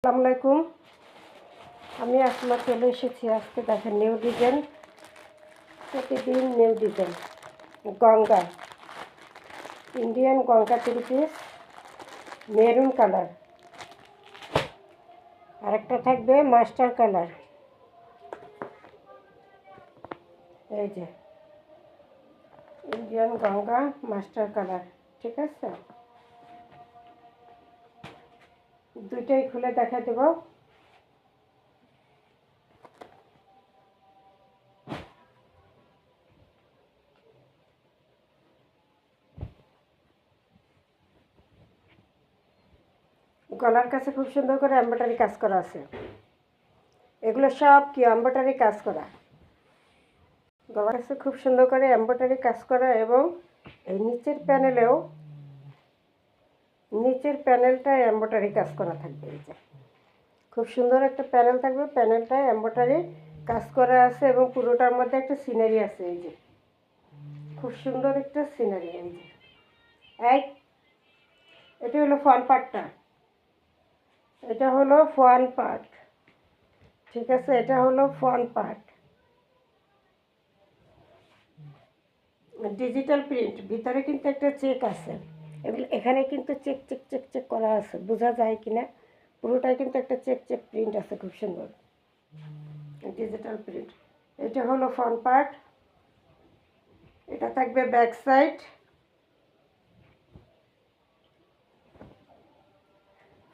আসসালামু আলাইকুম। আমি আসমা চলে এসেছি। আজকে দেখেন নিউ ডিজাইন, প্রতিদিন new design. Ganga, Indian Ganga 3 piece, maroon colour, আরেকটা থাকবে মাস্টার কালার। এই যে ইন্ডিয়ান গঙ্গা মাস্টার কালার, ঠিক আছে। দুইটাই খুলে দেখা দেব। গলার কাছে খুব সুন্দর করে এমব্রয়ডারি কাজ করা আছে। এগুলো সব কি এমব্রয়ডারি কাজ করা। গলার কাছে খুব সুন্দর করে এমব্রয়ডারি কাজ করা, এবং এই নিচের প্যানেলটায় এমব্রয়ডারি কাজ করা থাকবে। এই যে খুব সুন্দর একটা প্যানেল থাকবে, প্যানেলটায় এমব্রয়ডারি কাজ করা আছে, এবং পুরোটার মধ্যে একটা সিনারি আছে। এই যে খুব সুন্দর একটা সিনারি। এই যে এটা হলো ফ্রন্ট পার্টটা, এটা হলো ফ্রন্ট পার্ট, ঠিক আছে। এটা হলো ফ্রন্ট পার্ট, ডিজিটাল প্রিন্ট। ভিতরে কিন্তু একটা চেক আছে, এখানে কিন্তু চেক চেক চেক চেক করা আছে, বোঝা যায় কিনা। পুরোটাই কিন্তু একটা চেক চেক প্রিন্ট আছে, খুব সুন্দর ডিজিটাল প্রিন্ট। এটা হলো ফ্রন্ট পার্ট, এটা থাকবে ব্যাক সাইড।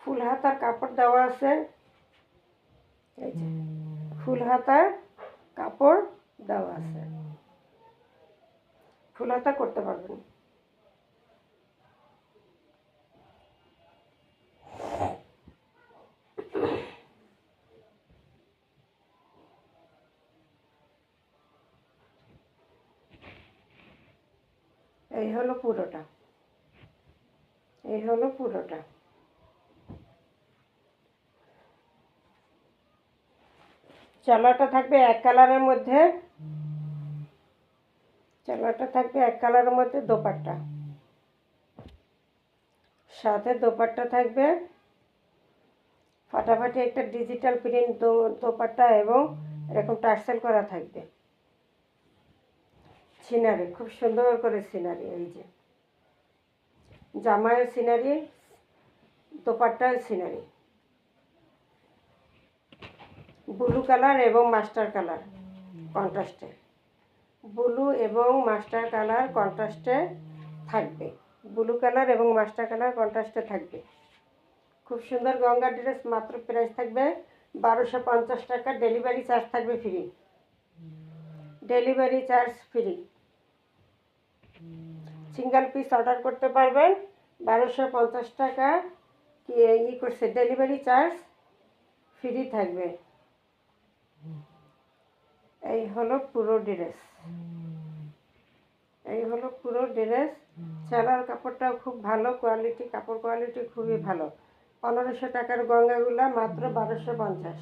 ফুল হাতার কাপড় দেওয়া আছে, এই যে ফুল হাতার কাপড় দেওয়া আছে, ফুল হাতা করতে পারবেন। এই হলো পুরোটা, এই হলো পুরোটা। চালাটা থাকবে এক কালারের মধ্যে, চালাটা থাকবে এক কালারের মধ্যে। দোপাট্টা সাথে দোপাট্টা থাকবে ফাটাফাটি একটা ডিজিটাল প্রিন্ট দোপাট্টা, এবং এরকম টার্সেল করা থাকবে। সিনারি খুব সুন্দর করে সিনারি, এই যে জামায়ের সিনারি, দোপাট্টার সিনারি। ব্লু কালার এবং মাস্টার কালার কন্ট্রাস্টে, ব্লু এবং মাস্টার কালার কন্ট্রাস্টে থাকবে। ব্লু কালার এবং মাস্টার কালার কন্ট্রাস্টে থাকবে। খুব সুন্দর গঙ্গা ড্রেস। মাত্র প্রাইস থাকবে 1250 টাকা। ডেলিভারি চার্জ থাকবে free, delivery charge free. Single piece order করতে পারবেন। 1250 টাকা করছে, ডেলিভারি চার্জ ফ্রি থাকবে। এই হলো পুরো ড্রেস, এই হলো পুরো ড্রেস। সেলার কাপড়টাও খুব ভালো কোয়ালিটি, কাপড় কোয়ালিটি খুবই ভালো। 1500 টাকার গঙ্গাগুলো মাত্র 1250।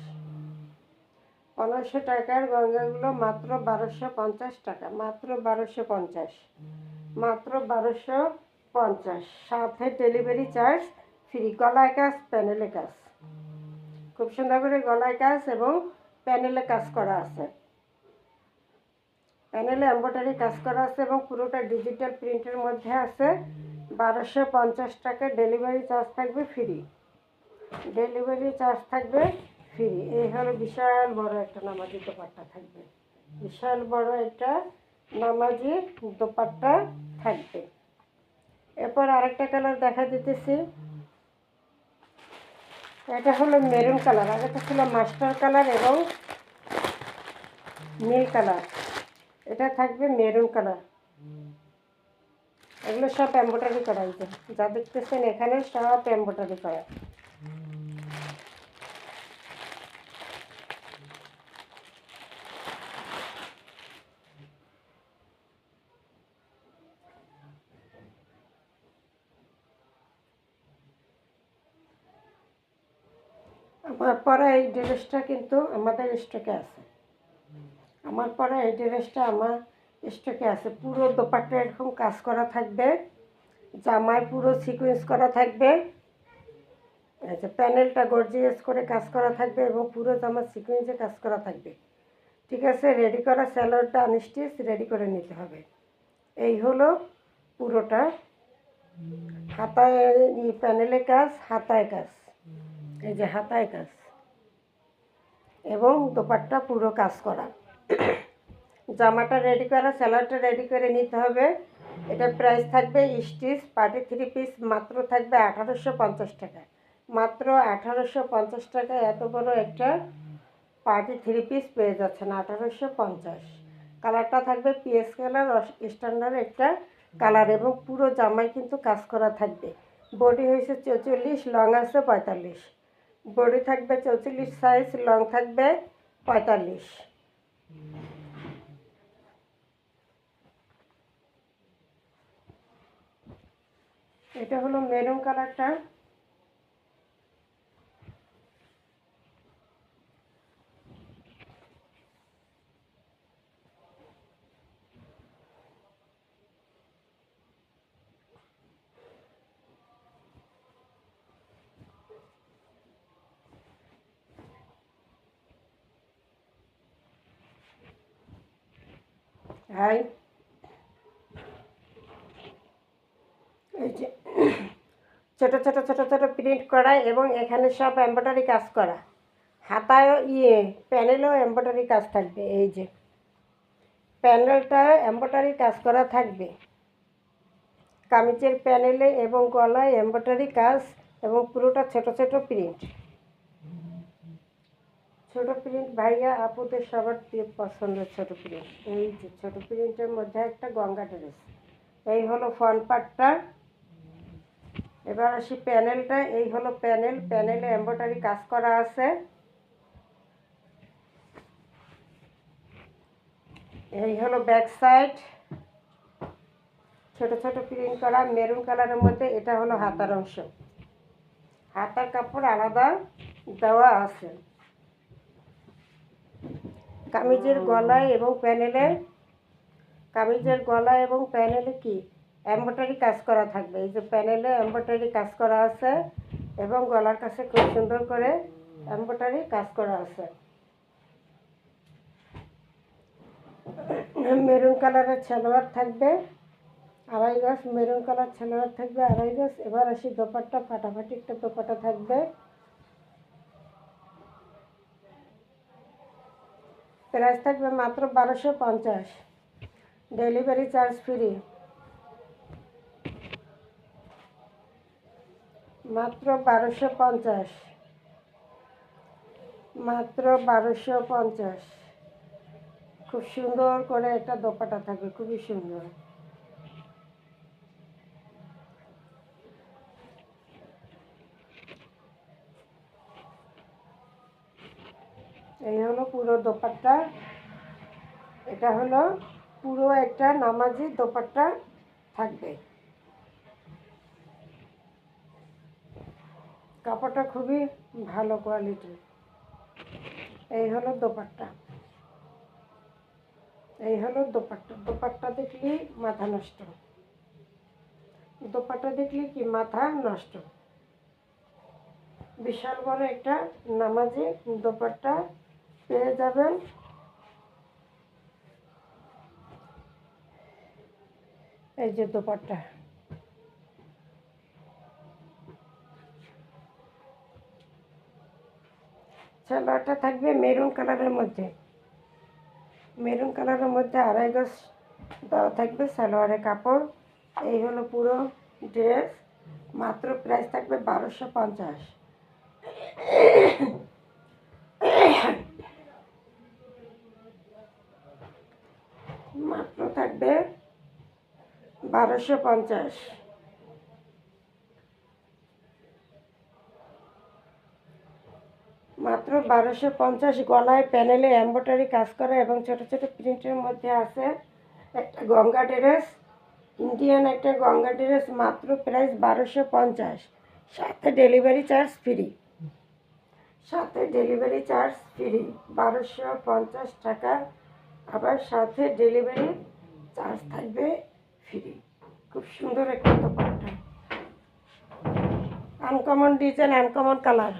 1500 টাকার গঙ্গাগুলো মাত্র 1250 টাকা, মাত্র 1250, মাত্র 1250। সাথে ডেলিভারি চার্জ ফ্রি। গলায় কাজ, প্যানেলে কাজ, খুব সুন্দর করে গলায় কাজ এবং প্যানেলে কাজ করা আছে। প্যানেলে এমব্রয়ডারি কাজ করা আছে, এবং পুরোটা ডিজিটাল প্রিন্টের মধ্যে আছে। 1250 টাকা। ডেলিভারি চার্জ থাকবে ফ্রি, ডেলিভারি চার্জ থাকবে ফ্রি। এই হলো বিশাল বড় একটা নামাজি দোপাট্টা থাকবে, বিশাল বড় একটা নামাজি দোপাট্টা থাকবে। এরপর আরেকটা কালার দেখা দিতেছি। এটা হলো মেরুন কালার, আর এটা ছিল মাস্টার কালার এবং নীল কালার। এটা থাকবে মেরুন কালার। এগুলো সব এমব্রয়ডারি করা হয়েছে, যা দেখতেছেন এখানে সব এমব্রয়ডারি করা। আমার পরা এই ড্রেসটা কিন্তু আমাদের স্টকে আছে, আমার পরা এই ড্রেসটা আমার স্টকে আছে। পুরো দোপাট্টা এরকম কাজ করা থাকবে, জামায় পুরো সিকোয়েন্স করা থাকবে, আচ্ছা, প্যানেলটা গর্জিয়াস করে কাজ করা থাকবে এবং পুরো জামা সিকোয়েন্সে কাজ করা থাকবে। ঠিক আছে, রেডি করা স্যালোয়ারটা আনস্টিচ রেডি করে নিতে হবে। এই হলো পুরোটা, হাতায় প্যানেলে কাজ, হাতায় কাজ, এই যে হাতায় কাজ এবং দোপাট্টা পুরো কাজ করা। জামাটা রেডি করা, স্যালোয়ারটা রেডি করে নিতে হবে। এটা প্রাইস থাকবে স্টিচ পার্টি 3 পিস মাত্র থাকবে 1850 টাকা। মাত্র 1850 টাকায় এত বড় একটা পার্টি 3 পিস পেয়ে যাচ্ছেন 1850। কালারটা থাকবে পিএস কালার, স্ট্যান্ডার্ড একটা কালার এবং পুরো জামায় কিন্তু কাজ করা থাকবে। বডি হয়েছে 44, লং আছে 45। বডি থাকবে 44 সাইজ, লং থাকবে 45। এটা হলো মেরুন কালারটা। হাই, এই যে ছোট ছোট ছোট ছোট প্রিন্ট করা এবং এখানে সব এমব্রয়ডারি কাজ করা। হাতায় প্যানেলেও এমব্রয়ডারি কাজ থাকবে। এই যে প্যানেলটা এমব্রয়ডারি কাজ করা থাকবে, কামিজের প্যানেলে এবং গলায় এমব্রয়ডারি কাজ এবং পুরোটা ছোট ছোট প্রিন্ট। ছোট প্রিন্ট ভাইয়া আপুদের সবার পছন্দের ছোট প্রিন্ট। এই যে ছোট প্রিন্টের মধ্যে একটা গঙ্গা ড্রেস। এই হলো ফ্রন্ট পার্টটা। এবার আসি প্যানেলটা। এই হলো প্যানেল, প্যানেলে এমব্রয়ডারি কাজ করা আছে। এই হলো ব্যাক সাইড, ছোট ছোট প্রিন্ট করা মেরুন কালারের মধ্যে। এটা হলো হাতার অংশ, হাতার কাপড় আলাদা দেওয়া আছে। কামিজের গলায় এবং প্যানেলে, কামিজের গলায় এবং প্যানেলে কি এমব্রয়ডারি কাজ করা থাকবে। এই যে প্যানেলে এমব্রয়ডারি কাজ করা আছে এবং গলার কাছে খুব সুন্দর করে এমব্রয়ডারি কাজ করা আছে। মেরুন কালারের সালোয়ার থাকবে 2.5 গজ, মেরুন কালার সালোয়ার থাকবে 2.5 গজ। এবার আসি দোপাট্টা, ফাটাফাটি একটা দোপাট্টা থাকবে। প্রাইস থাকবে মাত্র 1250, ডেলিভারি চার্জ ফ্রি। মাত্র 1250, মাত্র 1250। খুব সুন্দর করে একটা দোপাট্টা থাকবে, খুবই সুন্দর। এই হলো পুরো দোপাট্টা। এটা হলো পুরো একটা নামাজি দোপাট্টা থাকবে। কাপড়টা খুবই ভালো কোয়ালিটির। এই হলো দোপাট্টা, এই হলো দোপাট্টা। দোপাট্টা দেখলে মাথা নষ্ট, দোপাট্টা দেখলে কি মাথা নষ্ট। বিশাল বড় একটা নামাজি দোপাট্টা পেয়ে যাবেন। এই যে দোপাট্টা, সালোয়ারটা থাকবে মেরুন কালারের মধ্যে, মেরুন কালারের মধ্যে 2.5 গজ দেওয়া থাকবে সালোয়ারের কাপড়। এই হলো পুরো ড্রেস। মাত্র প্রাইস থাকবে 1250। মাত্র থাকবে 1250। মাত্র 1250। গলায় প্যানেলে এমব্রয়ডারি কাজ করা এবং ছোট ছোট প্রিন্টের মধ্যে আছে একটা গঙ্গা ড্রেস, ইন্ডিয়ান একটা গঙ্গা ড্রেস। মাত্র প্রাইস 1250, সাথে ডেলিভারি চার্জ ফ্রি, সাথে ডেলিভারি চার্জ ফ্রি 1250 টাকা। আবার সাথে ডেলিভারি চার্জ থাকবে ফ্রি। খুব সুন্দর একটা dupatta. Uncommon design, uncommon colour.